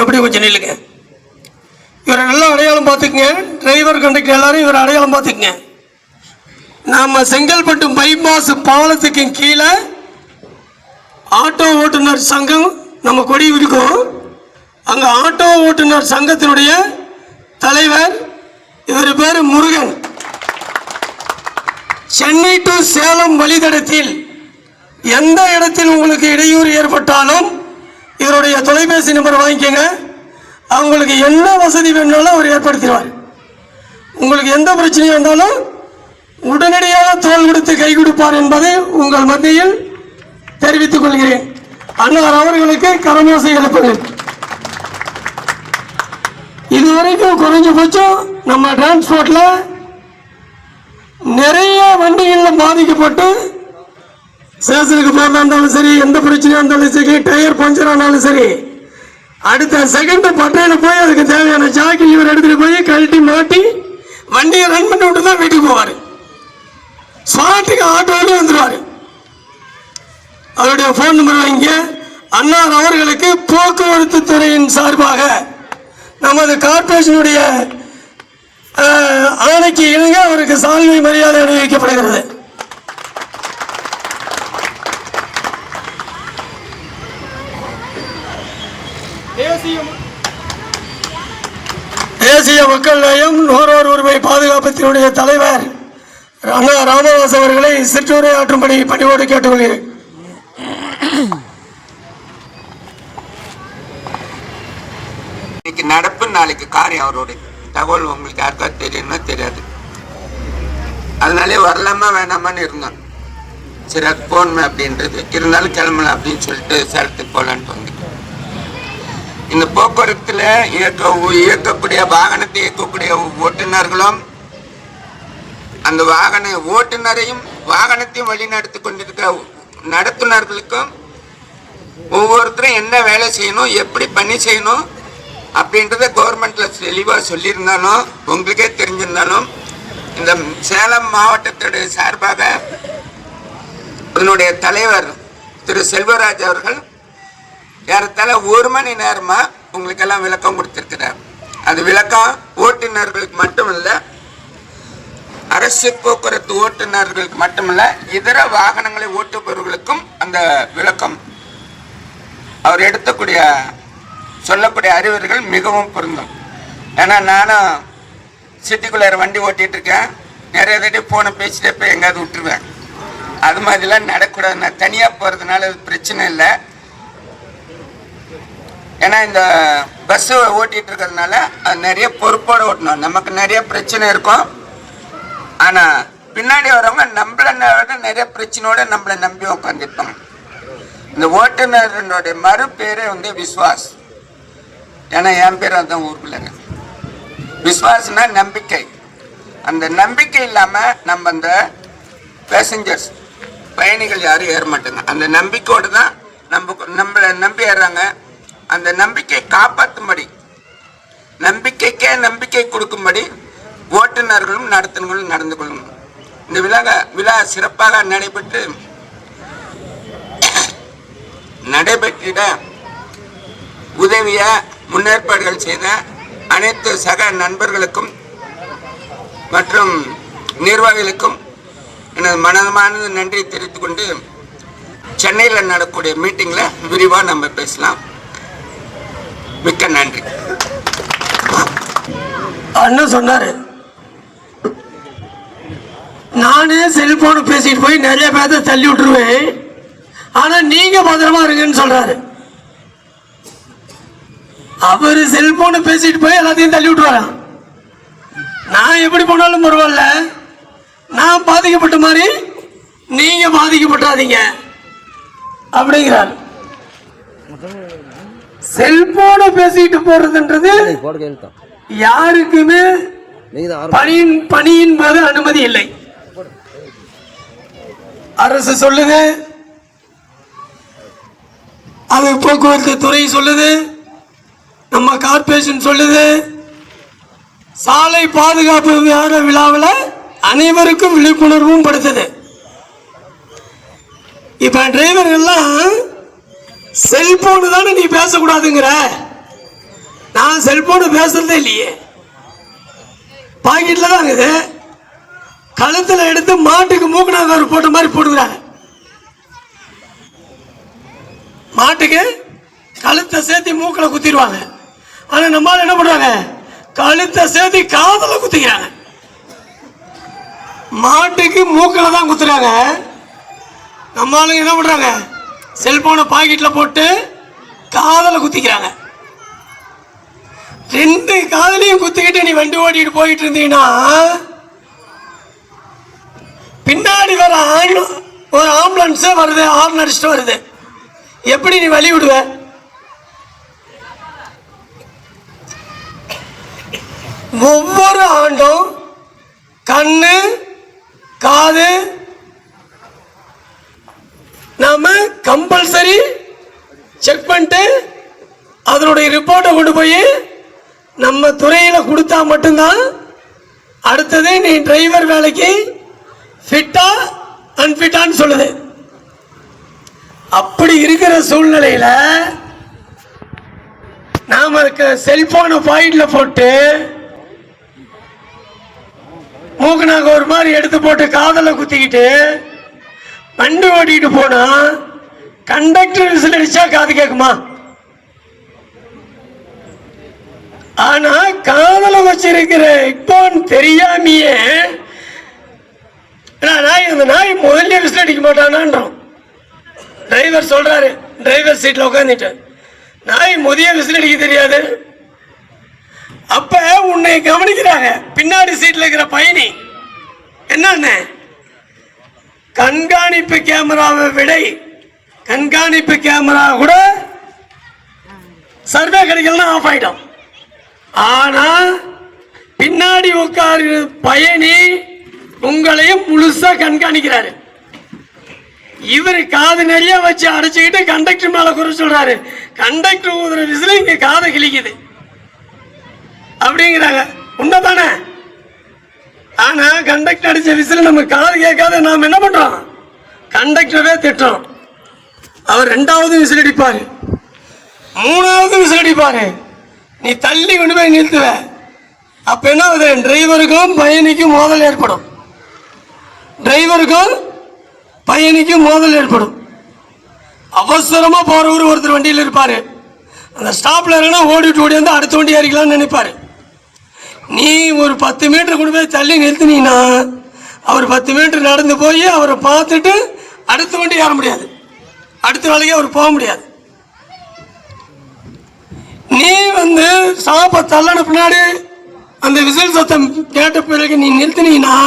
அப்படி கொஞ்சம் நில்லுங்க. இவரை நல்லா அடையாளம் பார்த்துக்குங்க. டிரைவர் கண்டக்டர் எல்லாரும் இவரை அடையாளம் பார்த்துக்குங்க. நாம் செங்கல்பட்டு பைபாஸ் பாலத்துக்கு கீழே ஆட்டோ ஓட்டுநர் சங்கம் நம்ம கொடி இருக்கும். அங்கே ஆட்டோ ஓட்டுநர் சங்கத்தினுடைய தலைவர் இவர் பேர் முருகன். சென்னை டு சேலம் வழித்தடத்தில் எந்த இடத்தில் உங்களுக்கு இடையூறு ஏற்பட்டாலும் இவருடைய தொலைபேசி நம்பர் வாங்கிக்கோங்க. அவங்களுக்கு என்ன வசதி வேணும்னாலும் அவர் ஏற்படுத்திடுவார். உங்களுக்கு எந்த பிரச்சனையாக இருந்தாலும் உடனடியாக தோள் கொடுத்து கை கொடுப்பார் என்பதை உங்கள் மத்தியில் தெரிவித்துக் கொள்கிறேன். அன்னார் அவர்களுக்கு கரமோசை எழுப்புங்கள். இதுவரைக்கும் குறைஞ்சபட்சம் நம்ம டிரான்ஸ்போர்ட்ல நிறைய வண்டிகளில் பாதிக்கப்பட்டு ஸ்டேஷனுக்கு போகிறதா இருந்தாலும் சரி, எந்த பிரச்சனையாக இருந்தாலும் சரி, டயர் பஞ்சர் ஆனாலும் சரி, அடுத்த செகண்ட் பட்டையில் போய் அதுக்கு தேவையான ஜாக்கி இவர் எடுத்துட்டு போய் கழட்டி மாட்டி வண்டியை ரன் பண்ணி விட்டு தான் வீட்டுக்கு போவார். ஸ்பாட்டுக்கு ஆட்டோவிலே வந்துடுவார். அவருடைய ஃபோன் நம்பர் வாங்கிங்க. அன்னார் அவர்களுக்கு போக்குவரத்து துறையின் சார்பாக நமது கார்பரேஷனுடைய ஆணைக்கு இணங்க அவருக்கு சால்வை மரியாதை அணிவிக்கப்படுகிறது. தேசிய மக்கள் நலம் நுகர்வோர் உரிமை பாதுகாப்பத்தினுடைய தலைவர் அண்ணா ராமதாஸ் அவர்களை சிற்றுரை ஆற்றும்படி பணிவோடு கேட்டுக்கொள்கிறேன். இன்னைக்கு நடப்பு நாளைக்கு காரியம் அவருடைய தகவல் உங்களுக்கு யாருக்கா தெரியும்னா தெரியாது. அதனாலே வரலாமா வேணாமான்னு இருந்தோம். சரி அது போகணுமே அப்படின்றது இருந்தாலும் கிளம்பலாம் அப்படின்னு சொல்லிட்டு சேலத்துக்கு போகலான்ட்டு வந்து இந்த போக்குவரத்துல இயக்கக்கூடிய வாகனத்தை இயக்கக்கூடிய ஓட்டுநர்களும் அந்த வாகன ஓட்டுநரையும் வாகனத்தையும் வழி நடத்தி கொண்டிருக்க நடத்துனர்களுக்கும் ஒவ்வொருத்தரும் என்ன வேலை செய்யணும், எப்படி பண்ணி செய்யணும் அப்படின்றத கவர்மெண்ட்ல தெளிவாக சொல்லியிருந்தாலும் உங்களுக்கே தெரிஞ்சிருந்தாலும் இந்த சேலம் மாவட்டத்துடைய சார்பாக அதனுடைய தலைவர் திரு செல்வராஜ் அவர்கள் ஏறத்தாழ 1 மணி நேரமா உங்களுக்கெல்லாம் விளக்கம் கொடுத்திருக்கிறார். அது விளக்கம் ஓட்டுநர்களுக்கு மட்டுமல்ல, அரசு போக்குவரத்து ஓட்டுநர்களுக்கு மட்டுமல்ல, இதர வாகனங்களை ஓட்டுபவர்களுக்கும் அந்த விளக்கம் அவர் எடுத்தக்கூடிய சொல்லக்கூடிய அறிவுரைகள் மிகவும் பொருந்தும். ஏன்னா நானும் சிட்டிக்குள்ளார வண்டி ஓட்டிகிட்டு இருக்கேன். நிறைய தடவை ஃபோனை பேசிட்டே போய் எங்கேயாவது விட்டுருவேன். அது மாதிரிலாம் நடக்கூடாது. நான் தனியாக போகிறதுனால அது பிரச்சனை இல்லை. ஏன்னா இந்த பஸ்ஸு ஓட்டிகிட்டு இருக்கிறதுனால அது நிறைய பொறுப்போடு ஓட்டணும். நமக்கு நிறைய பிரச்சனை இருக்கும். ஆனால் பின்னாடி வரவங்க நம்மளை நிறைய பிரச்சனையோட நம்மளை நம்பி உட்காந்துருப்பாங்க. இந்த ஓட்டுநருடைய மறு பேரே வந்து விஸ்வாஸ். ஏன்னா என் பேர் அதுதான் ஊருக்குள்ளங்க. விஸ்வாசம்னா நம்பிக்கை. அந்த நம்பிக்கை இல்லாமல் நம்ம அந்த பேசஞ்சர்ஸ் பயணிகள் யாரும் ஏற மாட்டாங்க. அந்த நம்பிக்கையோடு தான் நம்மளை நம்பி ஏறாங்க. அந்த நம்பிக்கை காப்பாற்றும்படி, நம்பிக்கைக்கே நம்பிக்கை கொடுக்கும்படி ஓட்டுநர்களும் நடத்துனர்களும் நடந்து கொள்ளணும். இந்த விழா சிறப்பாக நடைபெற்றிட உதவிய முன்னேற்பாடுகள் செய்த அனைத்து சக நண்பர்களுக்கும் மற்றும் நிர்வாகிகளுக்கும் எனது மனமார்ந்த நன்றியை தெரிவித்துக் கொண்டு சென்னையில் நடக்கக்கூடிய மீட்டிங்கில் விரிவாக நம்ம பேசலாம். மிக்க நன்றி. அண்ணன் சொன்னாரு, நானே செல்போன் பேசிட்டு போய் நிறைய பேர்த்த தள்ளி விட்டுருவேன், ஆனா நீங்க பத்திரமா இருங்கன்னு சொல்றாரு. அவரு செல்போனை பேசிட்டு போய் எல்லாத்தையும் தள்ளி விட்டுறான். நான் எப்படி போனாலும் பரவாயில்ல, நான் பாதிக்கப்பட்ட மாதிரி நீங்க பாதிக்கப்பட்டாதீங்க அப்படிங்கிறார். செல்போனை பேசிட்டு போறதுன்றது யாருக்குமே பணியின் போது அனுமதி இல்லை. அரசு சொல்லுது, அது போக்குவரத்து துறை சொல்லுது, நம்ம கார்பரேஷன் சொல்லுது. சாலை பாதுகாப்பு விழாவில் அனைவருக்கும் விழிப்புணர்வும் படுத்துது. இப்ப டிரைவர்கள்லாம் செல்போனு தானே நீ பேசக்கூடாதுங்கிற, நான் செல்போனு பேசுறதே இல்லையே, பாக்கெட்ல தான் இருக்குது. கழுத்துல எடுத்து மாட்டுக்கு மூக்குனாங்க போட்ட மாதிரி போட்டுக்கிறாங்க. மாட்டுக்கு கழுத்தை சேர்த்து மூக்கில் குத்திடுவாங்க. ஆனா நம்மளால என்ன பண்றாங்க, கழுத்தை சேர்த்து காதல குத்திக்கிறாங்க. மாட்டுக்கு மூக்கில் தான் குத்துறாங்க. நம்மளுங்க என்ன பண்றாங்க, செல்போனை பாக்கெட்ல போட்டு காதல குத்திக்கிறாங்க. ரெண்டு காதலையும் குத்திக்கிட்டு நீ வண்டி ஓட்டிட்டு போயிட்டு இருந்தீங்கன்னா பின்னாடி வர ஒரு ஆம்புலன்ஸே வருது, ஹார்ன் அடிச்சுட்டு வருது, எப்படி நீ வழி விடுவ? ஒவ்வொரு ஆண்டும் கண்ணு காது நாம கம்பல்சரி செக் பண்ணிட்டு அதனுடைய ரிப்போர்ட்டை கொண்டு போய் நம்ம துறையில கொடுத்தா மட்டும்தான் அடுத்தது நீ டிரைவர் வேலைக்கு ஃபிட்டா அன்ஃபிட்டான்னு சொல்லுது. அப்படி இருக்கிற சூழ்நிலையில நாம செல்போனை பாக்கெட்ல போட்டு மூக்குனாங்க ஒரு மாதிரி எடுத்து போட்டு காதல குத்திக்கிட்டு வண்டி ஓட்டிட்டு போனா கண்டக்டர் விசில் அடிச்சா காது கேட்குமா? ஆனா காதல வச்சிருக்கிற இப்போ தெரியாமையே அந்த நாய் முதல்ல விசில் அடிக்க மாட்டானான்றோம். டிரைவர் சொல்றாரு, டிரைவர் சீட்ல உட்காந்துட்டு நாய் முதிய விசில் அடிக்க தெரியாது. அப்ப உன்னை கவனிக்கிறாங்க பின்னாடி சீட்ல இருக்கிற பயணி. என்ன கண்காணிப்பு கேமராவை விட கண்காணிப்பு கேமரா கூட சர்வே கிடைக்கலாம் ஆஃப் ஆயிடும். ஆனா பின்னாடி உட்காரு பயணி உங்களையும் முழுசா கண்காணிக்கிறாரு. இவர் காது நிறைய வச்சு அடைச்சுக்கிட்டு கண்டக்டர் மேல குறை சொல்றாரு. கண்டக்டர் ஊதுற விசில இங்க காதை கிழிக்குது அப்படிங்கிறாங்க. உண்மைதானே? ஆனா கண்டக்டர் அடிச்ச விசில் நம்ம காது கேட்காத நாம என்ன பண்றோம், கண்டக்டரவே திட்டுறோம். அவர் ரெண்டாவது விசில் அடிப்பாரு, மூணாவது விசில் அடிப்பாரு, நீ தள்ளி கொண்டு போய் நிறுத்துவ. அப்ப என்ன ஆகுது, டிரைவருக்கும் பயணிக்கும் மோதல் ஏற்படும். டிரைவருக்கும் பயணிக்கும் மோதல் ஏற்படும். அவசரமா போறவர் ஒருத்தர் வண்டியில் இருப்பாரு, அந்த ஸ்டாப்ல இருக்கா ஓடிட்டு ஓடி வந்து அடுத்த வண்டி ஏறிக்கலாம்னு நினைப்பாரு. நீ ஒரு 10 மீட்டர் கொண்டு போய் தள்ளி நிறுத்தினீங்கன்னா அவர் 10 மீட்டர் நடந்து போய் அவரை பார்த்துட்டு அடுத்த வண்டி ஏற முடியாது, அடுத்த வேலைக்கு அவர் போக முடியாது. நீ வந்து சாப்ப தள்ளன பின்னாடி அந்த விசில் சத்தம் கேட்ட பிறகு நீ நிறுத்தினீங்கன்னா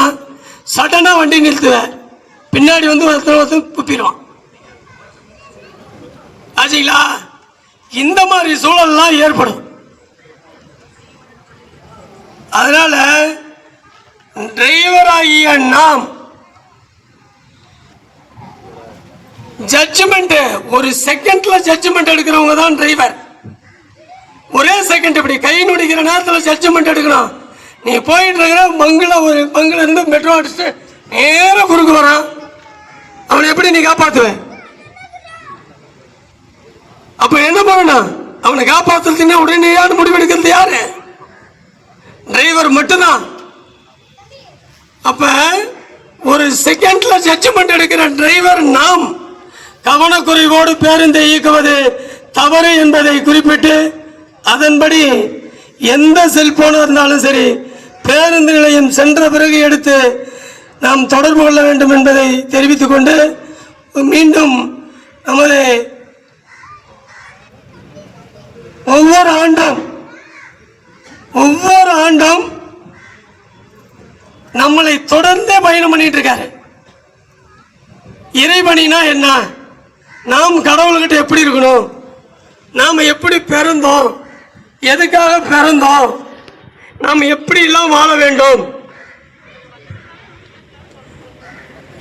சடனா வண்டி நிறுத்துவ, பின்னாடி வந்து ஒருத்தர் குப்பிடுவான். ஆச்சுங்களா? இந்த மாதிரி சூழல்லாம் ஏற்படும். அதனால டிரைவர் ஆகிய நாம் ஜட்ஜ்மெண்ட் ஒரு செகண்ட்ல ஜட்ஜ்மெண்ட் எடுக்கிறவங்க தான் டிரைவர். ஒரே செகண்ட் இப்படி கை நொடிக்கிற நேரத்தில் ஜட்ஜ்மெண்ட் எடுக்கணும். நீ போயிட்டு இருக்கிற ஒரு பங்குல இருந்து மெட்ரோ அடிச்சுட்டு நேர குறுக்கு வரான், அவனை எப்படி நீ காப்பாத்துவ? அப்ப என்ன பண்ணணும், அவனை காப்பாத்துறதுன்னா உடனே யாரு முடிவெடுக்கிறது? யாரு? டிரைவர் மட்டும்தான். அப்ப ஒரு செகண்ட்ல ஜட்ஜ்மெண்ட் எடுக்கிற டிரைவர் நாம் கவனக்குறைவோடு பேருந்தை இயக்குவது தவறு என்பதை குறிப்பிட்டு அதன்படி எந்த செல்போனா இருந்தாலும் சரி பேருந்து நிலையம் சென்ற பிறகு எடுத்து நாம் தொடர்பு கொள்ள வேண்டும் என்பதை தெரிவித்துக் கொண்டு மீண்டும் நமது ஒவ்வொரு ஆண்டும் நம்மளை தொடர்ந்தே பயணம் பண்ணிட்டு இருக்காரு. இறைவனினா என்ன, நாம் கடவுள்கிட்ட எப்படி இருக்கணும், நாம் எப்படி பிறந்தோம், எதுக்காக பிறந்தோம், நாம் எப்படி எல்லாம் வாழ வேண்டும்.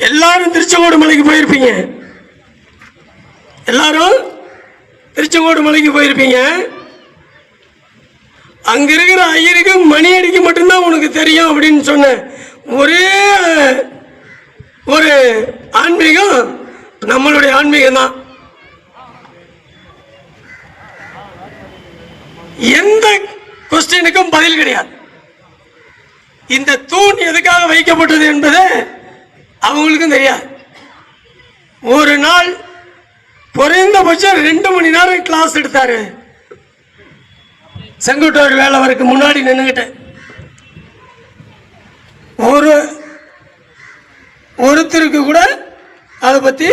எல்லாரும் திருச்செங்கோடு மலைக்கு போயிருப்பீங்க, எல்லாரும் திருச்செங்கோடு மலைக்கு போயிருப்பீங்க. அங்க இருக்கிற ஐயருக்கு மணி அடிக்க மட்டும்தான் உனக்கு தெரியும் அப்படின்னு சொன்ன ஒரே ஒரு ஆன்மீகம் நம்மளுடைய ஆன்மீகம் தான். எந்த கொஸ்டினுக்கும் பதில் கிடையாது. இந்த தூண் எதுக்காக வைக்கப்பட்டது என்பது அவங்களுக்கும் தெரியாது. ஒரு நாள் குறைந்தபட்சம் 2 மணி நேரம் கிளாஸ் எடுத்தாரு. செங்குட்டூர் வேலவருக்கு முன்னாடி நின்றுகிட்டு ஒருத்தருக்கு கூட அதை பற்றி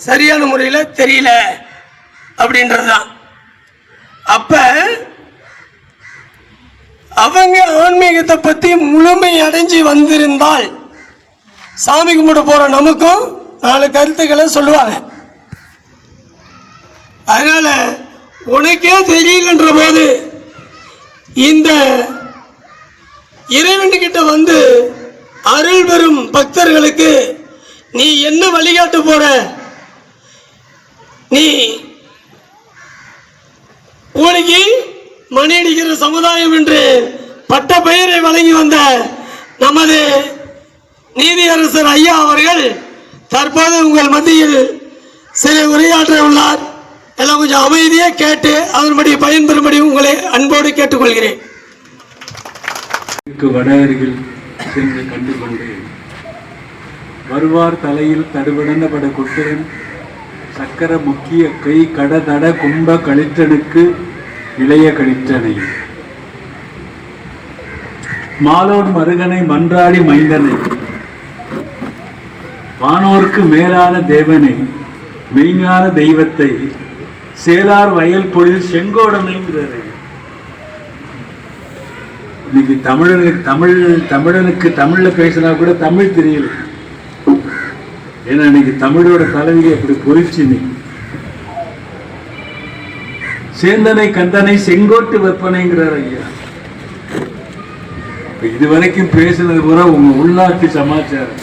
சரியான முறையில் தெரியல அப்படின்றது தான். அப்ப அவங்க ஆன்மீகத்தை பற்றி முழுமை அடைஞ்சு வந்திருந்தால் சாமி கும்பிட போற நமக்கும் 4 கருத்துக்களை சொல்லுவாங்க. அதனால உனக்கே தெரியலன்ற போது இந்த இறைவன்கிட்ட வந்து அருள் பெறும் பக்தர்களுக்கு நீ என்ன வழிகாட்ட போற? நீ ஊழிக்கு மணியடிக்கிற சமுதாயம் என்று பட்ட பெயரை வழங்கி வந்த நமது நீதியரசர் ஐயா அவர்கள் தற்போது உங்கள் மத்தியில் சில உரையாற்ற உள்ளார். எல்லாம் கொஞ்சம் அமைதியாக கேட்டு அதன்படி பயன்பெறும்படி உங்களை அன்போடு கேட்டுக்கொள்கிறேன். வட அருகில் சென்று கண்டுகொண்டு வருவார் தலையில் தடுபடன பட கொட்டுடன் சக்கர முக்கிய கை கடதட கும்ப கழித்தனுக்கு இளைய கழித்தனை மாலோன் மருகனை மன்றாடி மைந்தனை வானோர்க்கு மேலான தேவனை மெய்ஞான தெய்வத்தை சேலார் வயல் பொழில் செங்கோடமைங்கிறாரை. இன்னைக்கு தமிழனுக்கு தமிழ்ல பேசினா கூட தமிழ் தெரியல. ஏன்னா இன்னைக்கு தமிழோட தலைவியை அப்படி பொறிச்சு நீ சேந்தனை கந்தனை செங்கோட்டு வெப்பனைங்கிறார் ஐயா. இதுவரைக்கும் பேசுனது பூரா உங்க உள்நாட்டு சமாச்சாரம்.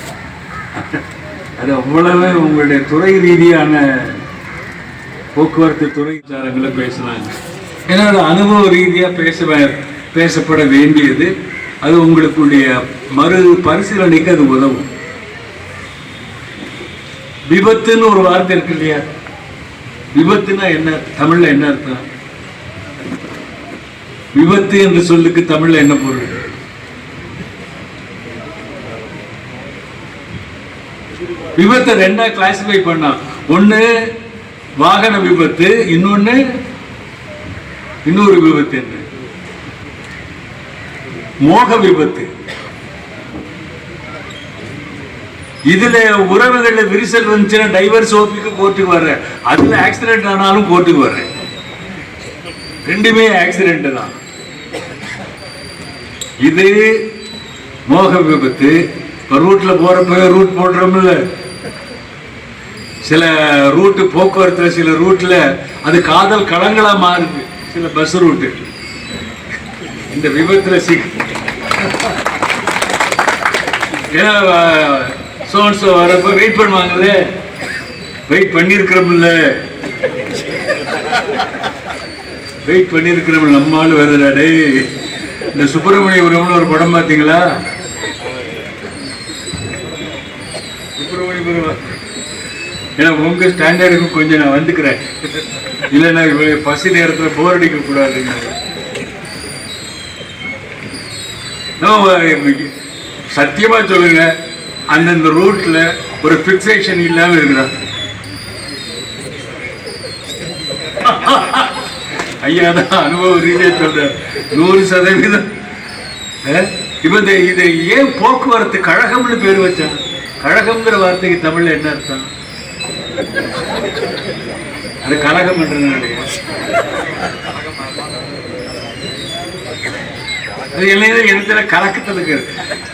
அது அவ்வளவு உங்களுடைய துறை ரீதியான போக்குவரத்து துறை விசாரங்களை பேசினாங்க. ஏன்னா அது அனுபவ ரீதியா பேசப்பட வேண்டியது. அது உங்களுக்குடைய மறு பரிசீலனைக்கு அது உதவும். விபத்துன்னு ஒரு வார்த்தை இருக்கு இல்லையா? விபத்துனா என்ன? தமிழ்ல என்ன அர்த்தம்? விபத்து என்ற சொல்லுக்கு தமிழ்ல என்ன பொருள்? விபத்தை 2ஆ கிளாசிஃபை பண்ணா, ஒண்ணு வாகன விபத்து, இன்னொரு விபத்து என்ன? மோக விபத்து. இதுல உறவுகள்ல விரிசல் வந்துச்சுன்னா டைவர்ஸ் ஓபிக்கு கோர்ட்டுக்கு வர்ற, அதுல ஆக்சிடென்ட் ஆனாலும் கோர்ட்டுக்கு வர்ற. ரெண்டுமே ஆக்சிடென்ட் தான். இது மோக விபத்து. ரூட்ல போறப்ப ரூட் போடுறோம்ல, சில ரூட்டு போக்குவரத்துல சில ரூட்ல அது காதல் களங்களா மாறுது. சில பஸ் ரூட்டு இந்த விபத்துல வரப்ப வெயிட் பண்ணுவாங்கல்ல, வெயிட் பண்ணிருக்கிறோம்ல, வெயிட் பண்ணிருக்கிறோம். நம்மால் வருதாடே. இந்த சுப்பிரமணியபுரம்னு ஒரு படம் பார்த்தீங்களா? சுப்பிரமணியபுரம் ஏன்னா உங்க ஸ்டாண்டர்டுக்கு கொஞ்சம் நான் வந்துக்கிறேன். இல்லைன்னா பசி நேரத்தில் போர் அடிக்க கூடாதுங்க. சத்தியமா சொல்லுங்க, அந்தந்த ரூட்ல ஒரு பிக்சேஷன் இல்லாம இருக்கிறான். ஐயா தான் அனுபவ ரீதியா சொல்ற 100%. இப்ப இதை ஏன் போக்குவரத்து கழகம்னு பேர் வச்சான்? கழகம்ங்கிற வார்த்தைக்கு தமிழ்ல என்ன அர்த்தம்? அது கழகம் என்றனால எழுத்துல கலக்கத்துக்கு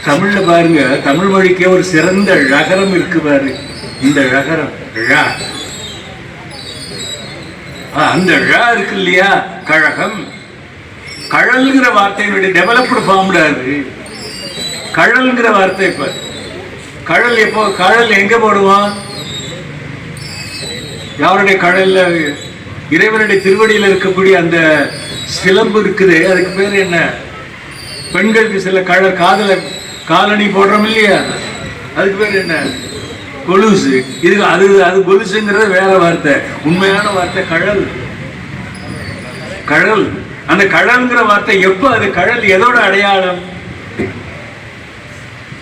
தமிழ்ல பாருங்க. தமிழ் மொழிக்கே ஒரு சிறந்த ழகரம் இருக்கு பாரு. இந்த ழகரம் அந்த ழ இருக்கு இல்லையா? கழகம். கழல்ங்கிற வார்த்தையினுடைய டெவலப்டு ஃபார்ம்டா அது. கழல்ங்கிற வார்த்தை. இப்ப கழல் எப்போ கழல் எங்க போடுவான்? யாருடைய கழல்ல? இறைவனுடைய திருவடியில் இருக்கக்கூடிய அந்த சிலம்பு இருக்குது, அதுக்கு பேர் என்ன? பெண்களுக்கு சில காதல காலணி போடுறோம் இல்லையா? அதுக்கு பேர் என்ன? கொலுசு. இது அது கொலுசுங்கிறது வேற வார்த்தை. உண்மையான வார்த்தை கழல். கழல். அந்த கடல்ங்கிற வார்த்தை எப்ப, அது கடல் எதோட அடையாளம்?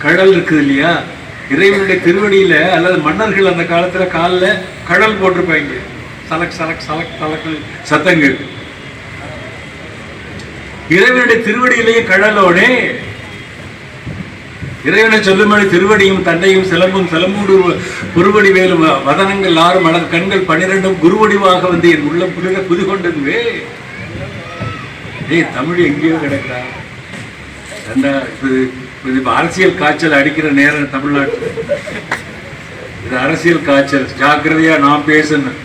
கடல் இருக்குது இல்லையா, இறைவனுடைய திருவடியில அல்லது மன்னர்கள் அந்த காலத்துல காலில் கடல் போட்டிருப்பாங்க, சலக் சலக் சலக் சலக்கு சத்தங்கள். இறைவனுடைய திருவடியிலேயே கடலோட இறைவனை சொல்லும்படி திருவடியும் தண்டையும் சிலம்பும் சிலம்பூடு குருவடி வேலும் வதனங்கள் 6 மலர் கண்கள் 12 குருவடிவாக வந்து என் உள்ள புரித புது கொண்டதுவே. தமிழ் எங்கேயோ கிடக்கிறா. இப்ப அரசியல் காய்ச்சல் அடிக்கிற நேரம் தமிழ்நாட்டில். இது அரசியல் காய்ச்சல், ஜாக்கிரதையா நான் பேசணும்.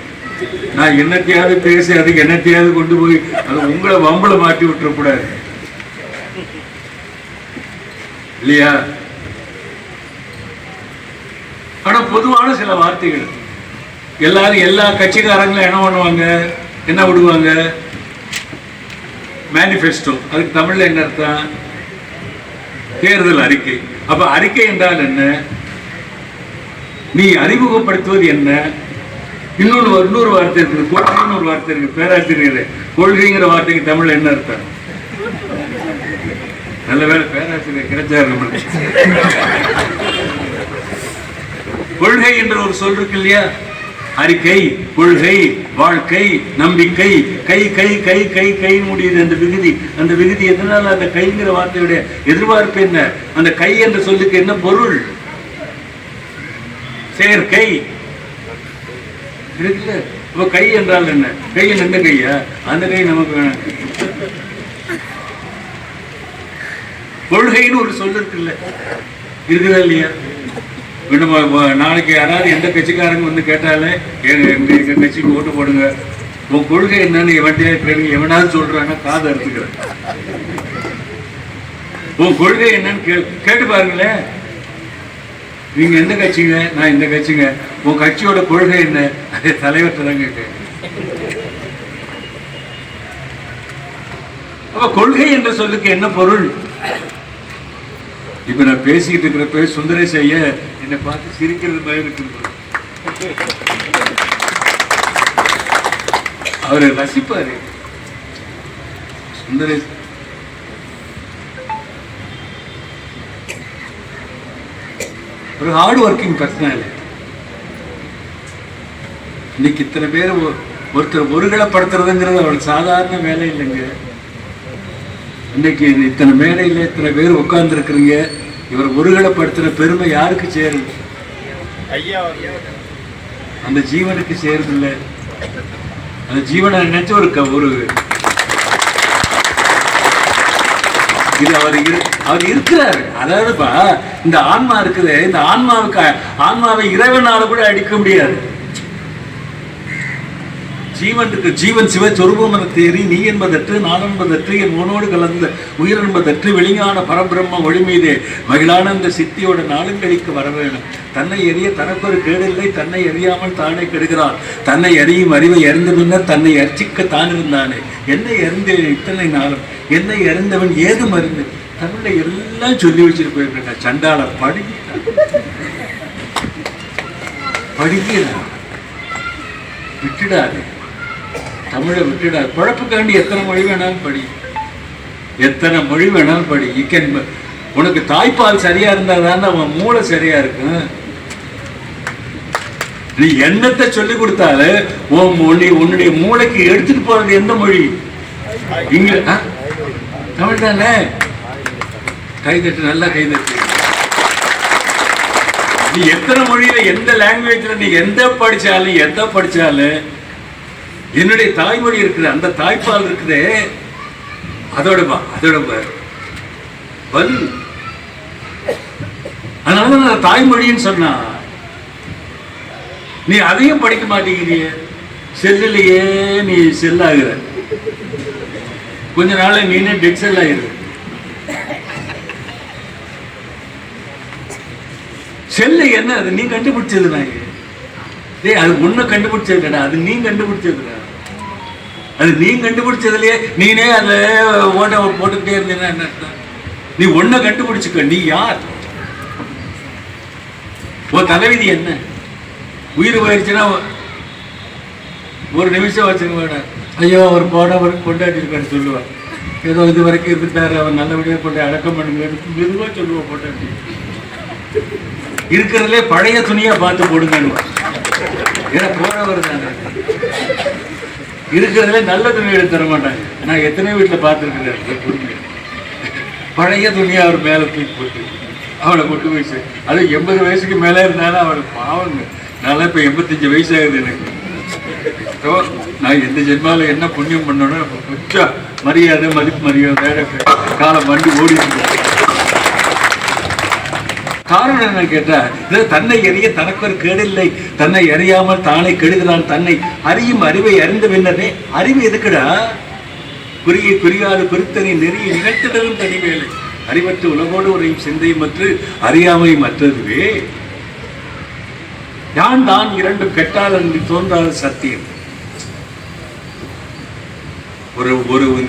நான் என்னத்தையாவது பேசி அதுக்கு என்னத்தையாவது கொண்டு போய் அது உங்களை வம்பளை மாட்டி விட்டுறக்கூடாது இல்லையா? ஆனா பொதுவான சில வார்த்தைகள் எல்லாரும் எல்லா கட்சிக்காரங்களும் என்ன பண்ணுவாங்க, என்ன விடுவாங்க, மேனிஃபெஸ்டோ. அதுக்கு தமிழ்ல என்ன அர்த்தம்? தேர்தல் அறிக்கை. அப்ப அறிக்கை என்றால் என்ன? நீ அறிமுகப்படுத்துவது என்ன? இன்னொரு வார்த்தை இருக்குது, கொள்கைன்னு ஒரு வார்த்தை இருக்கு. பேராசிரியர், கொள்கைங்கிற வார்த்தைக்கு தமிழ்ல என்ன அர்த்தம்? நல்ல வேலை பேராசிரியர் கிடைச்சாரு நம்மளுக்கு. கொள்கை என்ற ஒரு சொல் இருக்கு இல்லையா? அறிக்கை, கொள்கை, வாழ்க்கை, நம்பிக்கை, கை கை கை கை கை முடியுது அந்த விகுதி. அந்த விகுதி எதனால? அந்த கைங்கிற வார்த்தையுடைய எதிர்பார்ப்பு என்ன? அந்த கை என்ற சொல்லுக்கு என்ன பொருள்? சேர்க்கை இருக்குல்ல. இப்ப கை என்றால் என்ன? கை எந்த கையா? அந்த கை நமக்கு வேணும். கொள்கைன்னு ஒரு சொல் இருக்குல்ல, இருக்குதா இல்லையா? நாளைக்கு யாராவது எந்த கட்சிக்காரங்க வந்து கேட்டாலே எங்க கட்சிக்கு ஓட்டு போடுங்க, உன் கொள்கை என்னன்னு எவனாவது சொல்றாங்க, காது அறுத்துக்கிறேன். உன் கொள்கை என்னன்னு கேட்டு பாருங்களேன். நீங்க எந்த கட்சிங்க? நான் இந்த கட்சிங்க. உன் கட்சியோட கொள்கை என்ன? அதே தலைவர்கிட்ட தான் கேட்க. அப்ப கொள்கை என்ற சொல்லுக்கு என்ன பொருள்? இப்ப நான் பேசிக்கிட்டு இருக்கிறப்ப சுந்தரேஷ் ஐயா என்னை பார்த்து சிரிக்கிறது பயம் இருக்கு. அவரை ரசிப்பாரு சுந்தரேஷ். ஒரு ஹார்ட் ஒர்க்கிங் பர்சனாலிட்டி. இன்னைக்கு இத்தனை பேர் ஒருத்தர் ஒருகளைப்படுத்துறதுங்கிறது அவளுக்கு சாதாரண வேலை இல்லைங்க. இன்னைக்கு இத்தனை மேடையில் இத்தனை பேர் உட்கார்ந்து இருக்கிறீங்க. இவர் ஒருகளைப்படுத்துற பெருமை யாருக்கு சேரும்? அந்த ஜீவனுக்கு சேருது இல்லை. அந்த ஜீவனை நினைச்ச ஒரு இது அவர் இருக்கிறாரு. அதாவதுப்பா இந்த ஆன்மா இருக்குது. இந்த ஆன்மாவை இறைவனால கூட அடிக்க முடியாது. ஜீவன் இருக்கு. ஜீவன் சிவஸ்வரூபம் என தேறி நீ என்பதற்று நான் என்பதற்று என் உனோடு கலந்த உயிர் என்பதற்று வெளியான பரபிரம்ம ஒளிமீதே மகிழானந்த சித்தியோட நாளுங்களிக்கு வர வேணும். தன்னை எறிய தனக்கொரு கேடில்லை, தன்னை அறியாமல் தானே கெடுகிறான். தன்னை அறியும் அறிவை அறிந்த பின்னர் தன்னை அர்ச்சிக்க தான் இருந்தானே. என்னை அறிந்தேன் இத்தனை நாளும், என்னை அறிந்தவன் ஏதும் அறிந்து. தமிழ்ல எல்லாம் சொல்லி வச்சுட்டு போயிருக்க. சண்டாள படிக்கிறான், விட்டுடாது. தமிழை விட்டுடாது. குழப்புக்காண்டி எத்தனை மொழி வேணாலும் படி, எத்தனை மொழி வேணாலும் படி. உனக்கு தாய்ப்பால் சரியா இருந்தாதான் அவன் மூளை சரியா இருக்கு. நீ எண்ணத்தை சொல்லி கொடுத்தால உன்னுடைய மூளைக்கு எடுத்துட்டு போறது எந்த மொழி? இங்க தமிழ் தானே. கைதட்டு, நல்லா கைதட்டு. நீ எத்தனை மொழியில எந்த லாங்குவேஜ்ல நீ எந்த படிச்சாலும் என்னுடைய தாய்மொழி இருக்குது, அந்த தாய்ப்பால் இருக்குது, அதோட வலு. அதனாலதான் நான் தாய்மொழின்னு சொன்னா. நீ அதையும் படிக்க மாட்டேங்கிறிய. செல்லிலேயே நீ செல்லாகிற. கொஞ்ச நாள் நீனே டெட் செல் ஆகிரு. செல்லு என்ன? அது நீ கண்டுபிடிச்சது. நான் அது ஒண்ணு கண்டுபிடிச்சதுடா, அது நீ கண்டுபிடிச்சதுடா. அது நீ கண்டுபிடிச்சதுலயே நீனே அதை ஓட்ட போட்டுக்கிட்டே இருந்தீங்கன்னா என்ன அர்த்தம்? நீ ஒன்ன கண்டுபிடிச்சுக்க. நீ யார்? உன் தலைவிதி என்ன? உயிர் போயிடுச்சுன்னா ஒரு நிமிஷம் வச்சுக்க வேண்டாம். ஐயோ அவர் போனவர் கொண்டாடிருக்காரு சொல்லுவார். ஏதோ இது வரைக்கும் இருந்துட்டாரு, அவர் நல்லபடியாக கொண்டு அடக்கம் பண்ணுங்க மெதுவாக சொல்லுவோம். கொண்டாடி இருக்கிறதுலே பழைய துணியா பார்த்து போடுங்கன்னு. ஏன்னா போனவர் தானே, இருக்கிறதுல நல்ல துணி எடுத்து தர மாட்டாங்க. நான் எத்தனை வீட்டில் பார்த்துருக்கிறேன். பழைய துணியை அவர் மேலே தூக்கி போட்டு அவளை கொண்டு வயசு, அது 80 வயசுக்கு மேலே இருந்தாலும் அவளுக்கு பாவங்க. நான் இப்போ 85 வயசு ஆகுது எனக்கு. நான் எந்த ஜென்மாவில் என்ன புண்ணியம் பண்ணோன்னா கொஞ்சம் மரியாதை மதிப்பு மரியாதை காலம் வண்டி ஓடிட்டு. காரணம் என்ன கேட்டா, தன்னை அறிய தனக்கு ஒரு கேடில்லை, தன்னை அறியாமல் தானே கெடுகிறான், தன்னை அறியும் அறிவை அறிந்த பின்னரே. அறிவு எதுக்குடா? குறியை குறியாது குறித்தனை நெறிய நிகழ்த்திடலும் தனி வேலை. அறிவற்ற உலகோடு உரையும் சிந்தை மற்ற அறியாமை மற்றதுவே. யான் தான் இரண்டும் கெட்டால் என்று தோன்றாத சத்தியம். ஒரு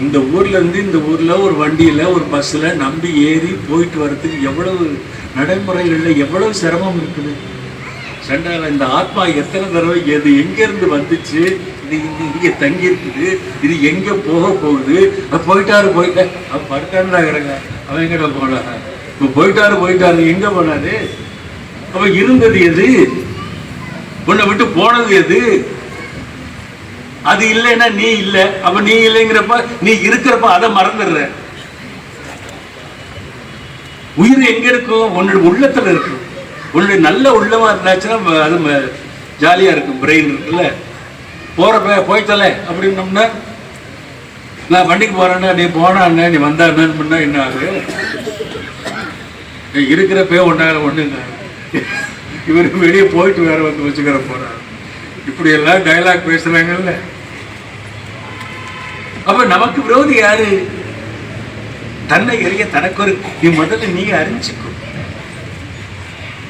இந்த ஊர்ல இருந்து இந்த ஊர்ல ஒரு வண்டியில ஒரு பஸ்ல நம்பி ஏறி போயிட்டு வர்றதுக்கு எவ்வளவு நடைமுறைகள்ல எவ்வளவு சிரமம் இருக்குது. சண்டால இந்த ஆத்மா எத்தனை தடவை எது எங்க இருந்து வந்துச்சு, இது இங்க தங்கி இருக்குது, இது எங்க போக போகுது. போயிட்டாரு அவன் படுத்தாருங்க, அவன் எங்கிட்ட போனா இப்ப போயிட்டாரு எங்க போனாரு? அவன் இருந்தது எது? உன்னை விட்டு போனது எது? அது இல்லைன்னா நீ இல்லை. அப்ப நீ இல்லைங்கிறப்ப நீ இருக்கிறப்ப அதை மறந்துடுற. உயிர் எங்க இருக்கும்? உன்னுடைய உள்ளத்துல இருக்கும். உன்னுடைய நல்ல உள்ளமா இருந்தாச்சுன்னா அது ஜாலியா இருக்கும். பிரெயின் இருக்குல்ல, போய்த்தல அப்படின்னோம்னா, நான் வண்டிக்கு போறேன்னா நீ போனா நீ வந்தா என்ன ஆகு? இருக்கிறப்பே ஒண்ணுங்க. இவருக்கு வெளியே போயிட்டு வேற வந்து வச்சுக்கிற போறாரு. இப்படி எல்லாம் டயலாக் பேசுறாங்கல்ல. அப்ப நமக்கு விரோதி யாரு? தன்னை அறிய தனக்கு ஒரு நீ முதல்ல நீ அறிஞ்சுக்கோ,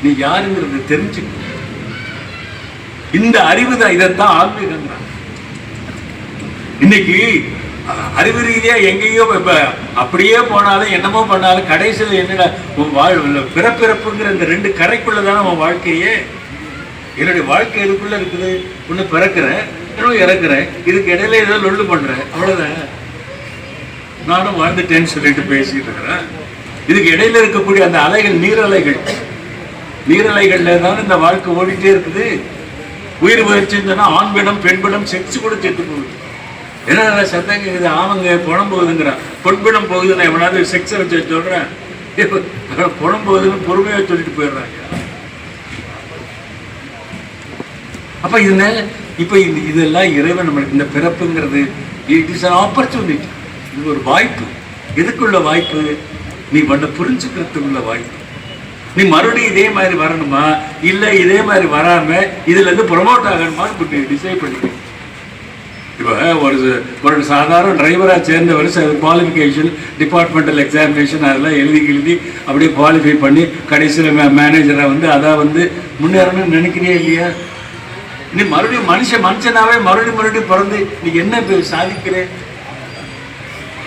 நீ யாருங்கிறது தெரிஞ்சுக்கோ. இந்த அறிவு தான், இதைத்தான் ஆன்மீகம். இன்னைக்கு அறிவு ரீதியா எங்கேயோ அப்படியே போனாலும் என்னமோ பண்ணாலும் கடைசியில் என்னடா பிறப்பிறப்புங்கிற இந்த 2 கரைக்குள்ளதான உன் வாழ்க்கையே. என்னுடைய வாழ்க்கை இதுக்குள்ள இருக்குது. ஒண்ணு பிறக்கிறேன், இன்னும் இறக்குறேன், இதுக்கு இடையில ஏதோ லொல்லு பண்றேன், அவ்வளவுதான். நானும் வாழ்ந்துட்டேன்னு சொல்லிட்டு பேசிட்டு இருக்கிறேன். இதுக்கு இடையில இருக்கக்கூடிய அந்த அலைகள் நீரலைகள்ல தான் இந்த வாழ்க்கை ஓடிட்டே இருக்குது. உயிர் முயற்சின்னா ஆண்பிடம் பெண்பிடம் செக்ஸ் கூட செத்து போகுது. என்ன சத்தம் கேக்குது? ஆமாங்க பணம் போகுதுங்கிறான். பொன்பிடம் போகுது, நான் எவனாவது செக்ஸை வச்சு சொல்றேன். பணம் போகுதுன்னு பொறுமையா சொல்லிட்டு போயிடுறாங்க. அப்ப இதெல்லாம் இறைவன் நம்மளுக்கு இந்த பிறப்புங்கிறது இட் இஸ் an opportunity. இது ஒரு வாய்ப்பு. எதுக்குள்ள வாய்ப்பு? நீ பண்ண புரிஞ்சுக்கிறதுக்குள்ள வாய்ப்பு. நீ மறுபடியும் இதே மாதிரி வரணுமா, இல்ல இதே மாதிரி வராம இதுல இருந்து ப்ரொமோட் ஆகணுமான்னு டிசைட் பண்ணிக்க. இப்போ ஒரு சாதாரண டிரைவரா சேர்ந்தவர் குவாலிஃபிகேஷன், டிபார்ட்மெண்டல் எக்ஸாமினேஷன் அதெல்லாம் எழுதி அப்படியே குவாலிஃபை பண்ணி கடைசியில் மேனேஜரை வந்து முன்னேறணும்னு நினைக்கிறியா இல்லையா? நீ மறுபடியும் மனுஷனாவே மறுபடியும் பிறந்து நீ என்ன சாதிக்கிற?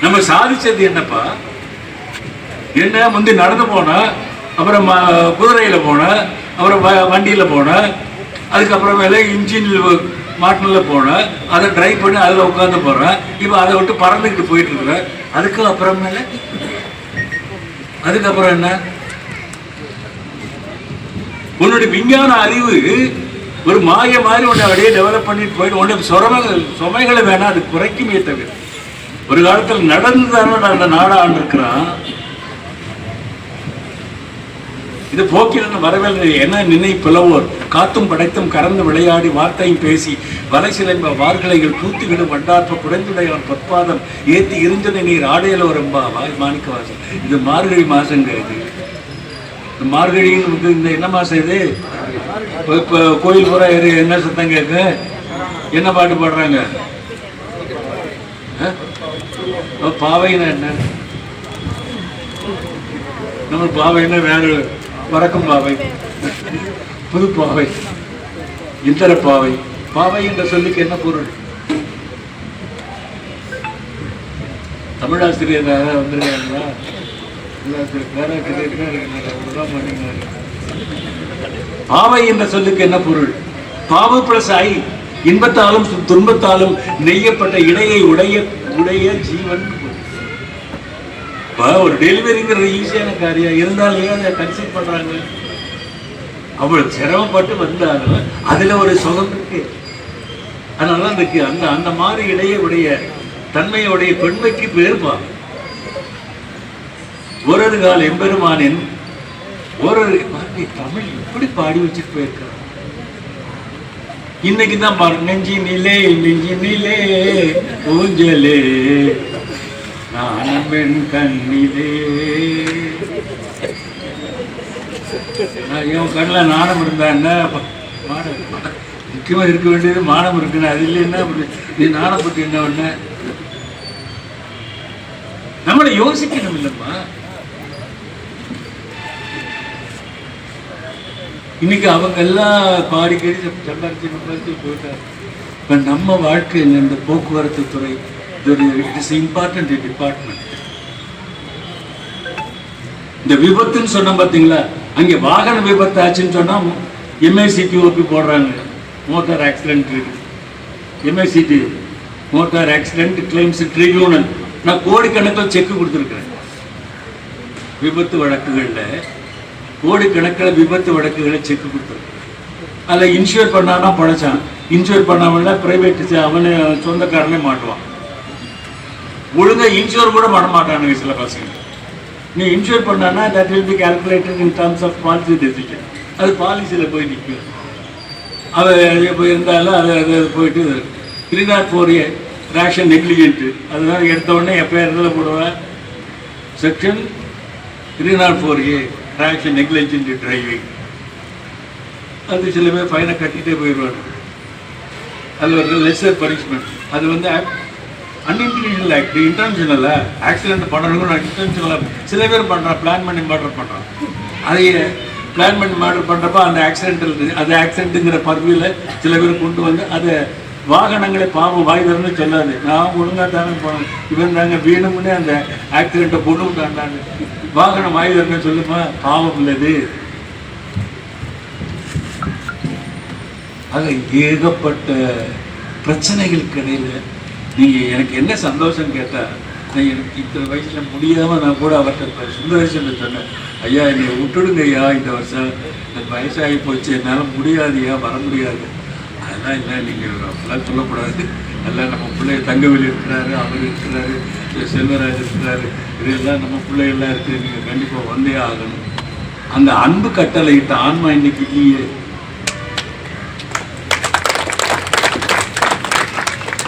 நம்ம சாதிச்சது என்னப்பா? என்ன முந்தி நடந்து போனா, அப்புறம் குதிரையில போனா, அப்புறம் வண்டியில போனா, அதுக்கப்புறமேல இன்ஜினில் மாட்டில போனா, அதை டிரைவ் பண்ணி அதில் உட்காந்து போறேன். இப்போ அதை விட்டு பறந்துக்கிட்டு போயிட்டு இருக்கிறேன். அதுக்கப்புறம் என்ன? உன்னுடைய விஞ்ஞான அறிவு ஒரு மாய மாதிரி உன்னை அப்படியே டெவலப் பண்ணிட்டு போயிட்டு உன்னுடைய சுமைகளை வேணா அது குறைக்குமே தவிர. ஒரு காலத்தில் நடந்துதானே அந்த நாடா ஆண்டிருக்கிறான். இது போக்கில் வரவில்லை என்ன நினை பிளவோர் காத்தும் படைத்தும் கறந்து விளையாடி வார்த்தையும் பேசி வலை சிலைம்ப வார்கலைகள் பூத்துவிடும் வண்டாற்ப குறைந்துடையான் பத்பாதம் ஏத்தி இருந்தனை நீர் ஆடையில ரொம்ப மாணிக்க வாசம். இது மார்கழி மாசங்க. இது மார்கழின்னு இந்த என்ன மாசம் இது? இப்போ கோயில் பூரா என்ன சத்தம் கேட்கு? என்ன பாட்டு பாடுறாங்க? பாவைன்னா என்ன? நம்ம பாவைன்னா வேற வறக்கும் பாவை, புது பாவை, இத்தர பாவை. பாவை என்ற சொல்லுக்கு என்ன பொருள்? தமிழாசிரியர் வந்திருக்காங்களா? பாவை என்ற சொல்லுக்கு என்ன பொருள்? பாவு பிளஸ் ஐ, இன்பத்தாலும் துன்பத்தாலும் நெய்யப்பட்ட இடையை உடைய ஜீவன். ஒரு டெலிவரிங்கிறது ஈஸியான காரியம் இருந்தாலே அதை கன்சீவ் பண்றாங்க. அவ்வளவு சிரமப்பட்டு வந்தாலும் அதுல ஒரு சுகம் இருக்கு. அதனால அந்த அந்த மாதிரி இடையுடைய தன்மையுடைய பெண்மைக்கு பேர்பா. ஒரு கால எம்பெருமானின் ஒரு தமிழ் இப்படி பாடி வச்சுட்டு போயிருக்காங்க. இன்னைக்கு தான் பாருங்க, நெஞ்சினிலே ஊஞ்சலே நானும் பெண் கண்ணிலே. என் கண்ணில் நாணம் இருந்தா என்ன, முக்கியமா இருக்க வேண்டியது மானம் இருக்குன்னு. அது இல்லைன்னா நீ நாணப்பட்டு என்ன ஒண்ணு நம்மளை யோசிக்கணும் இல்லம்மா. இன்னைக்கு அவங்க எல்லாம் பாடி கேடி சம்பாதிச்சு போயிட்டாங்க. இப்ப நம்ம வாழ்க்கையில் இந்த போக்குவரத்து துறை இட் இஸ் இம்பார்ட்டன்ட் டிபார்ட்மெண்ட். இந்த விபத்துன்னு சொன்ன பார்த்தீங்களா, அங்கே வாகன விபத்து ஆச்சுன்னு சொன்னா MICTOP போடுறாங்க. மோட்டார் ஆக்சிடென்ட் இருக்கு, MICT motor accident claims tribunal. நான் கோடிக்கணக்கில் செக் கொடுத்துருக்கிறேன். விபத்து வழக்குகளில் கோடிக்கணக்கில் விபத்து வழக்குகளை செக் கொடுத்துருக்கேன். அதில் இன்சூர் பண்ணானா படைச்சான், இன்சூர் பண்ணாமல பிரைவேட் அவனே சொந்தக்காரனே மாட்டுவான். ஒழுங்கா இன்சூர் கூட பண்ண மாட்டானுங்க சில பசங்க. நீ இன்சூர் பண்ணானா that will be calculated in terms of policy decision. அது பாலிசியில் போய் நிற்கும். அது போய் இருந்தாலும் அது போயிட்டு 304A ரேஷன் நெக்லிஜென்ட்டு. அதனால எடுத்த உடனே FIR போடுவேன். Section 304A ration negligent driving. அது சில பேர் ஃபைனை கட்டிகிட்டே போயிடுவாங்க. அது ஒரு லெஸ்ஸர் பனிஷ்மெண்ட். அது வந்து அன்இன்டென்ஷனல் ஆக்ட். இன்டென்ஷனல் ஆக்சிடென்ட் பண்ணுறவங்க இன்டென்ஷனலாக சில பேர் பண்ணுறான், பிளான் பண்ணி மர்டர் பண்ணுறான். அதை பிளான் பண்ணி மர்டர் பண்ணுறப்ப அந்த ஆக்சிடென்ட்டுங்கிற பதவியில் சில பேர் கொண்டு வந்து அதை வாகனங்களை பாவம் வாய் தரன்னு சொல்லாது. நான் ஒழுங்காக தானே போனேன், இவன் தாங்க வேணும்னே அந்த ஆக்சிடென்ட்டை கொண்டு விட்டாண்டாங்க. வாகனம் வாய் தரன்னு சொல்லுமா, பாவம் இல்லது. ஆக ஏகப்பட்ட பிரச்சனைகளுக்கு இடையில நீங்கள் எனக்கு என்ன சந்தோஷம் கேட்டால், நான் எனக்கு இத்தனை வயசில் முடியாமல் நான் கூட அவர்கிட்ட சுந்தரேசன் சொன்னேன், ஐயா என்னை விட்டுடுங்க ஐயா, இந்த வருஷம் எனக்கு வயசாகி போச்சு, என்னால் முடியாதுயா, வர முடியாது. அதெல்லாம் இல்லை, நீங்கள் அப்படிலாம் சொல்லக்கூடாது. எல்லாம் நம்ம பிள்ளை தங்கவேலி இருக்கிறாரு, அவர் இருக்கிறாரு, செல்வராஜ் இருக்கிறாரு, இதெல்லாம் நம்ம பிள்ளைகள்லாம் இருக்குது, நீங்கள் கண்டிப்பாக வந்தே ஆகணும். அந்த அன்பு கட்டளையிட்ட ஆன்மா இன்னைக்கு இல்லையே.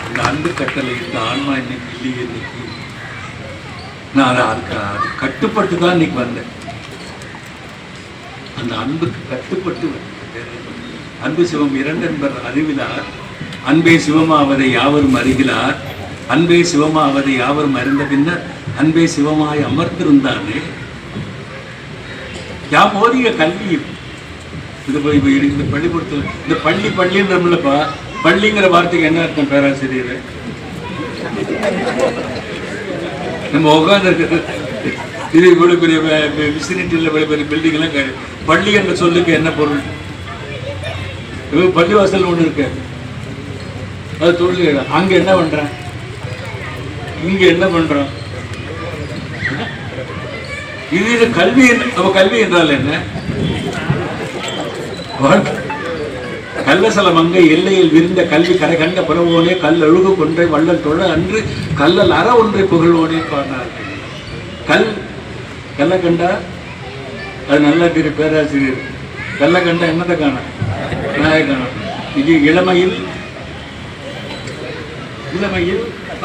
இந்த அன்பு கட்டளையிட்ட ஆன்மா இன்னைக்கு இல்லையே. இன்னைக்கு நான் அதுக்கு கட்டுப்பட்டு தான் இன்னைக்கு வந்தேன். அந்த அன்புக்கு கட்டுப்பட்டு வந்தேன். அன்பு சிவம் இரண்டு என்பர் அறிவிலார், அன்பே சிவமாவதை யாவரும் அறிகிறார், அன்பே சிவமாவதை யாவரும் அறிந்த பின்னர் அன்பே சிவமாய் அமர்ந்திருந்தானே. போதிய கல்வி இது போய் இந்த பள்ளிக்கூடத்தில் இந்த பள்ளின்றப்பா, பள்ளிங்கிற வார்த்தைக்கு என்ன அர்த்தம் பேராசிரியர்? நம்ம உட்காந்து இது இவ்வளவு பெரிய விசினிட்டியில் இவ்வளவு பெரிய பில்டிங் எல்லாம் பள்ளி என்ற சொல்லுக்கு என்ன பொருள்? பள்ளிவாசல் ஒண்ணு இருக்கு, அது தொழில். அங்க என்ன பண்றான், இங்க என்ன பண்றான்? இது கல்வி. அப்ப கல்வி என்றால் என்ன? கள்ளசல மங்கை எல்லையில் விரிந்த கல்வி கரை கண்ட புறவோனே கல் அழுகு கொன்றை வள்ளல் தொழ அன்று கல்லல் அற ஒன்றை புகழ்வோனே பாடினார். கல்ல கண்டா அது நல்லா தெரியும் பேராசிரியர். கல்ல கண்டா என்னத்தை காண நாயை காணும். இது இளமையில்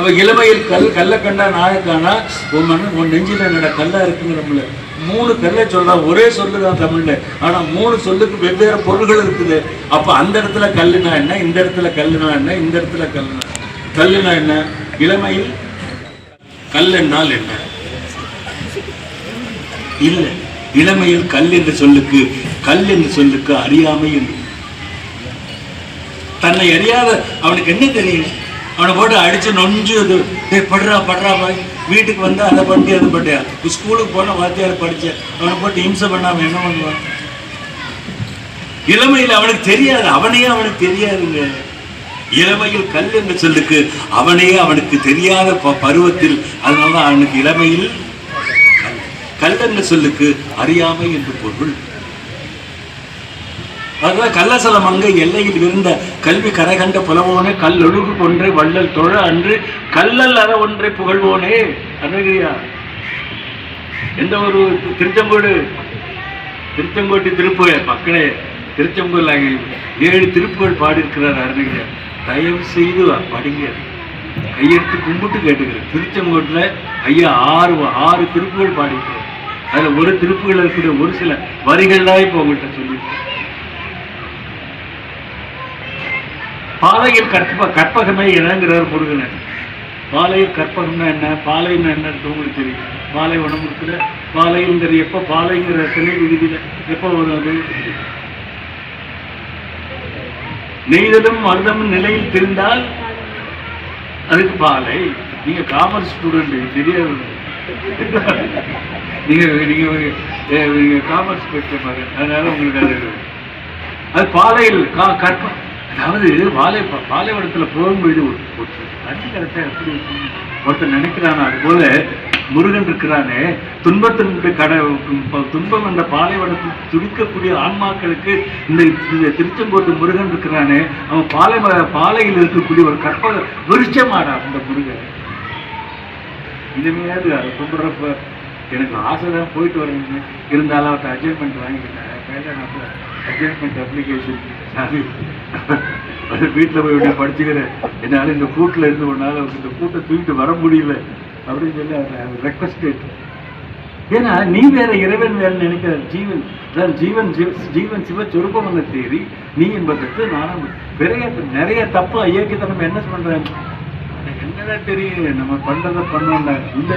அவ இளமையில் கல்ல கண்டா நாயை காணா. உன் நெஞ்சில என்னோட கல்லா இருக்குங்கிறோம்ல. 3 கல்லை சொல்றான், ஒரே சொல்லுதான் தமிழ்ல, ஆனா 3 சொல்லுக்கு வெவ்வேறு பொருள்கள் இருக்குது. அப்ப அந்த இடத்துல கல்லுனா என்ன, இந்த இடத்துல கல்லுனா என்ன, இந்த இடத்துல கல்லுனா என்ன? இளமையில் கல் என்னால் என்ன? இல்லை, இளமையில் கல் என்று சொல்லுக்கு அறியாமை என்று. தன்னை அறியாத அவனுக்கு என்ன தெரியும்? அவனை போட்டு அடிச்சு நொஞ்சு படுறா வீட்டுக்கு வந்தா அதை பட்டி அதை பட்டியா, ஸ்கூலுக்கு போன வாத்தியார் படிச்ச அவனை போட்டு இம்சை பண்ணாம என்ன பண்ணுவான்? இளமையில் அவனுக்கு தெரியாது, அவனையே அவனுக்கு தெரியாதுங்க. இளமையில் கல் என்ற சொல்லுக்கு அவனே அவனுக்கு தெரியாத பருவத்தில், அதனால அவனுக்கு இளமையில் கல் என்ற சொல்லுக்கு அறியாமை என்று பொருள். அதுதான் கள்ளசல மங்கை எல்லையில் இருந்த கல்வி கரைகண்ட புலவோனே கல் ஒழுகு கொன்றை வள்ளல் தொழ அன்று கல்லல் அற ஒன்றை புகழ்வோனே. அருணகிரியா எந்த ஒரு திருச்செங்கோட்டு திருப்புகழ் மக்களே, திருச்செங்கோல் 7 திருப்புகழ் பாடியிருக்கிறார் அருணகிரியா. தயவு செய்து படிங்க, கையெடுத்து கும்பிட்டு கேட்டுக்கிறேன். திருச்செங்கோட்டில் ஐயா 6 திருப்புகழ் பாடியிருக்கிறார். அதில் ஒரு திருப்புகள் இருக்கிற ஒரு சில வரிகள்லாம் இப்போ உங்கள்கிட்ட சொல்லியிருக்கேன். பாலையில் கற்பகமே இணங்குறார் முருகன். பாலையில் கற்பகம்னா என்ன, பாலைன்னா என்ன உங்களுக்கு தெரியும். பாலை உணவு இருக்கிற பாலைங்கிற எப்போ பாலைங்கிற சிலை விகுதியில் எப்போ வரும்? அது நெய்தலும் மருதமும் நிலையில் தெரிந்தால் அதுக்கு பாலை. நீங்க காமர்ஸ் ஸ்டூடெண்ட் தெரியாது, நீங்க காமர்ஸ் படிச்ச பாரு, அதனால உங்களுக்கு அது பாலையில் கற்ப. அதாவது பாலைவனத்துல போகும்போது நதிக்கரத்தை எப்படி ஒருத்தர் நினைக்கிறானா, அது போல முருகன் இருக்கிறானே, துன்பம் என்ற பாலைவனத்தில் துடிக்கக்கூடிய ஆன்மாக்களுக்கு இந்த திருச்செங்கோட்டு முருகன் இருக்கிறானே, அவன் பாலையில் இருக்கக்கூடிய ஒரு கற்பக விருட்சமாடா அந்த முருகன். இனிமையாவது அதை கும்பிட்றப்ப எனக்கு ஆசை தான் போயிட்டு வரணுங்க. இருந்தாலும் அவர்கிட்ட அட்ஜஸ்ட்மெண்ட் வாங்கிக்கிட்டேன். அட்ஜஸ்ட்மெண்ட் அப்ளிகேஷன் வீட்டில் போய் உடனே படிச்சுக்கிறேன். என்னால் இந்த கூட்டில் இருந்து ஒரு நாள் இந்த கூட்டை தூக்கிட்டு வர முடியல அப்படின்னு சொல்லி அதை ரெக்வஸ்டட். ஏன்னா நீ வேற இறைவன் வேற நினைக்கிற ஜீவன் ஜீவன் சிவ சொருப்பம் வந்த தேதி நீ என்பதற்கு நானும் நிறைய தப்பு இயக்கத்தனம் என்ன பண்றேன் என்னதான் தெரியும். நம்ம பண்றதை பண்ணோம்னா இந்த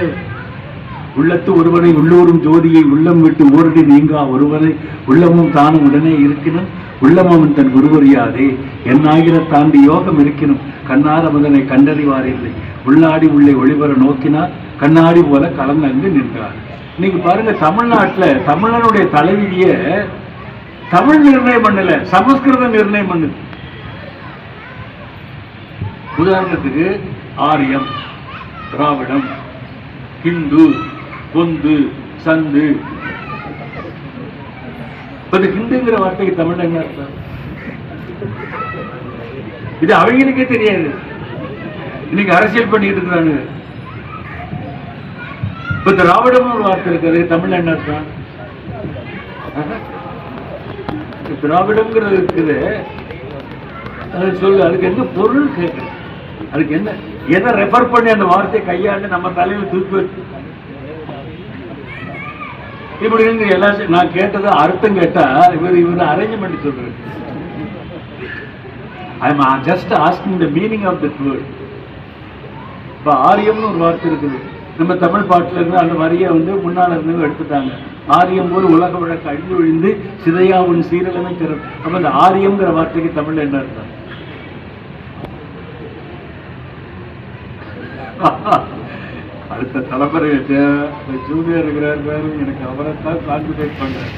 உள்ளத்து ஒருவனை உள்ளூரும் ஜோதியை உள்ளம் விட்டு ஓரடி நீங்கா ஒருவனை உள்ளமும் தானும் உடனே இருக்கணும். உள்ளமும் தன் குருவறியாதே என்னாகிற தாண்டி யோகம் இருக்கணும். கண்ணார முதனை கண்டறிவார் இல்லை உள்ளாடி உள்ளே ஒளிவர நோக்கினார் கண்ணாடி போல கலந்தங்கு நின்றார். நீங்க பாருங்க, தமிழ்நாட்டில் தமிழனுடைய தலைவிதிய தமிழ் நிர்ணயம் பண்ணல, சமஸ்கிருதம் நிர்ணயம் பண்ணுது. உதாரணத்துக்கு ஆரியம், திராவிடம், ஹிந்து, பொந்து, சந்து. ஹிந்துங்கிற வார்த்தைக்கு தமிழ் என்ன அர்த்தம்? இது அவங்களுக்கே தெரியாது. இன்னைக்கு அரசியல் பண்ணிட்டு இருக்கிறாங்க. இப்ப திராவிடம் ஒரு வார்த்தை இருக்குது, தமிழ் என்ன அர்த்தம்? திராவிடம்ங்கிறது இருக்குது, அது சொல்லு, அதுக்கு என்ன பொருள் கேட்குறது, அதுக்கு என்ன எதை ரெஃபர் பண்ணி அந்த வார்த்தையை கையாண்டு நம்ம தலையில தூக்கி வச்சு இப்படி இருந்து எல்லாம் நான் கேட்டது அர்த்தம் கேட்டா இவர் அரேஞ்ச்மெண்ட் சொல்றாரு. I am just asking the meaning of that word. இப்போ ஆரியம்னு ஒரு வார்த்தை இருக்குது. நம்ம தமிழ் பாட்டில் இருந்து அந்த வரியை முன்னால இருந்து எடுத்துட்டாங்க. ஆரியம் போல் உலக வழக்கு அழிந்து விழுந்து சிதையா உன் சீரழமை தரும். அப்ப இந்த ஆரியம்ங்கிற வார்த்தைக்கு தமிழ் என்ன அர்த்தம்? அடுத்த தலைமுறை ஜூனியர் இருக்கிறார், எனக்கு அவரை தான் கான்சன்ட்ரேட் பண்றேன்.